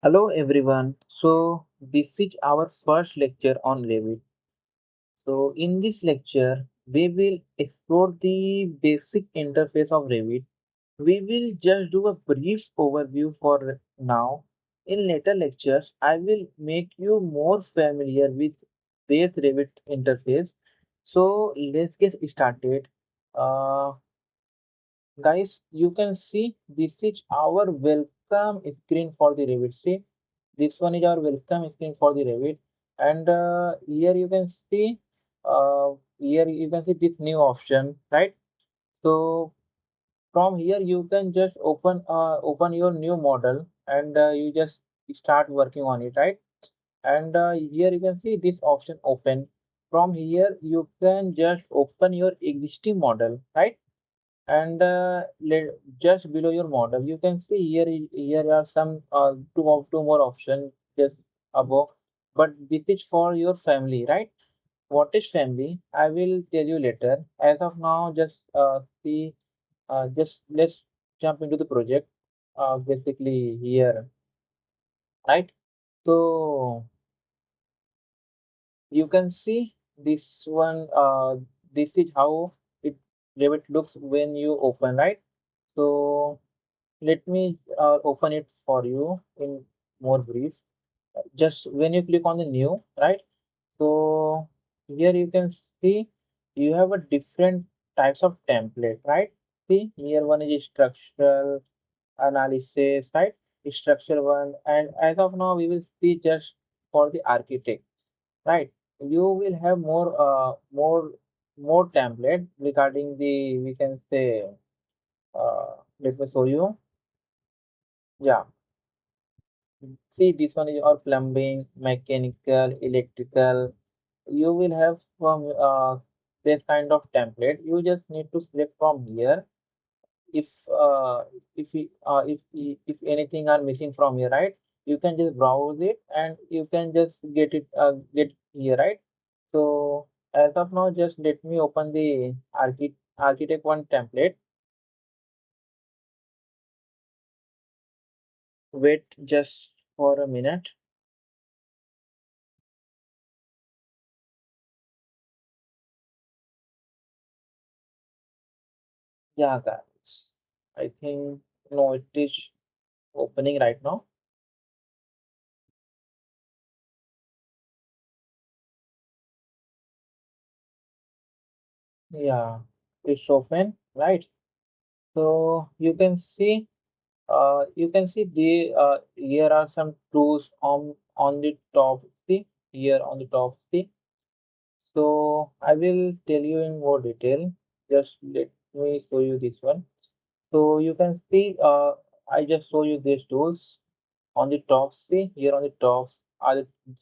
Hello everyone. So this is our first lecture on Revit. So in this lecture, we will explore the basic interface of Revit. We will just do a brief overview for now. In later lectures, I will make you more familiar with this Revit interface. So let's get started. Uh, Guys, you can see this is our welcome screen for the Revit. See, this one is our welcome screen for the Revit, and here you can see this new option, right? So from here you can just open your new model, and you just start working on it, right? And here you can see this option open. From here you can just open your existing model, right? And just below your model you can see here are some two more options just above, but this is for your family, right? What is family I will tell you later. As of now, just let's jump into the project, basically here, right? So you can see this one, this is how it Revit looks when you open, right? So let me open it for you in more brief. Just when you click on the new, right? So here you can see you have a different types of template, right? See here one is structural analysis, right? Structure one, and as of now we will see just for the architect, right? You will have more template regarding the, we can say, let me show you. Yeah, see, this one is all plumbing, mechanical, electrical. You will have from this kind of template. You just need to select from here. If if anything are missing from here, right? You can just browse it and you can just get here, right? So as of now, just let me open the architect one template. Wait just for a minute. Yeah, guys. I think no, it is opening right now. Yeah, it's open, right? So you can see the here are some tools on the top. See here on the top. See, so I will tell you in more detail. Just let me show you this one. So you can see, I just show you these tools on the top. See here on the top,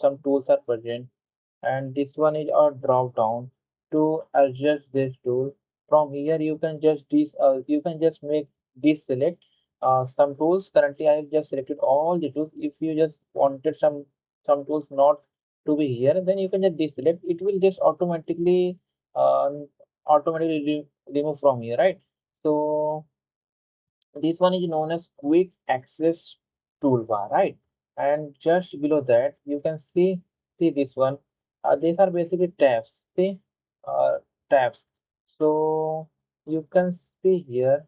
some tools are present, and this one is our drop down to adjust this tool. From here you can you can just make this select some tools. Currently I have just selected all the tools. If you just wanted some tools not to be here, then you can just deselect. It will just automatically remove from here, right? So this one is known as quick access toolbar, right? And just below that, you can see this one. These are basically tabs. See, uh, tabs. So you can see here,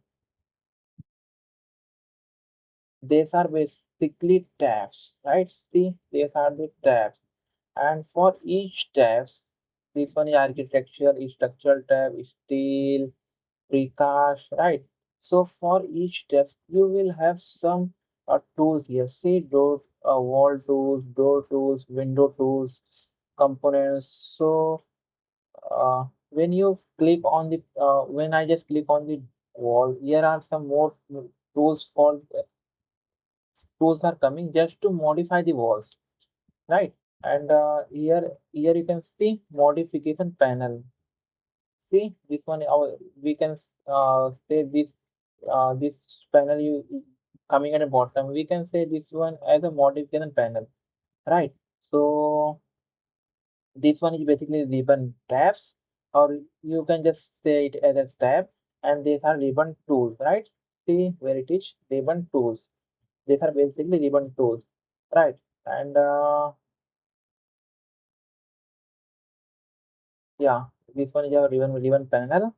these are basically tabs, right? See, these are the tabs. And for each tabs, this one is architecture, is structural tab, is steel, precast, right? So for each test, you will have some tools here. See, wall tools, door tools, window tools, components. So when you click on the, when I just click on the wall, here are some more tools for tools are coming just to modify the walls, right? And here you can see modification panel. See this one, our we can say this panel you coming at the bottom. We can say this one as a modification panel, right? So this one is basically ribbon tabs, or you can just say it as a tab, and these are ribbon tools, right? See where it is ribbon tools. These are basically ribbon tools. right? And yeah, this one is our ribbon panel,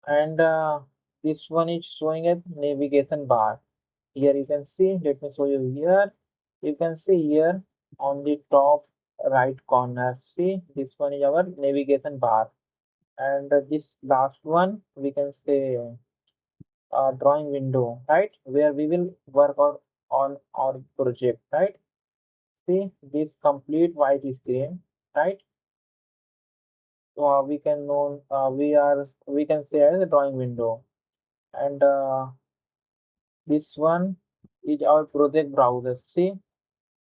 and this one is showing a navigation bar. Here you can see, let me show you here. You can see here on the top right corner, see this one is our navigation bar, and this last one we can say drawing window, right, where we will work on our project, right? See this complete white screen, right? We can know we can say as a drawing window, and this one is our project browser. See,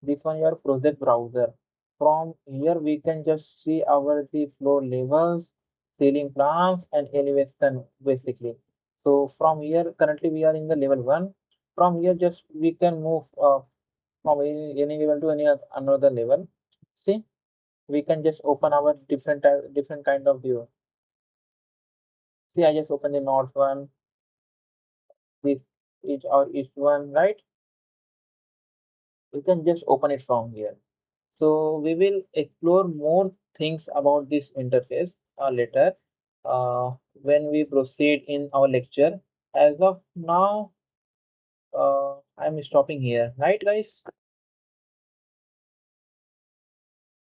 this one your project browser. From here we can just see our the floor levels, ceiling plans, and elevation basically. So from here currently we are in the level one. From here just we can move from any level to any another level. See, we can just open our different kind of view. See, I just open the north one. This is our east one, right? You can just open it from here. So we will explore more things about this interface later when we proceed in our lecture. As of now, I'm stopping here, right, guys?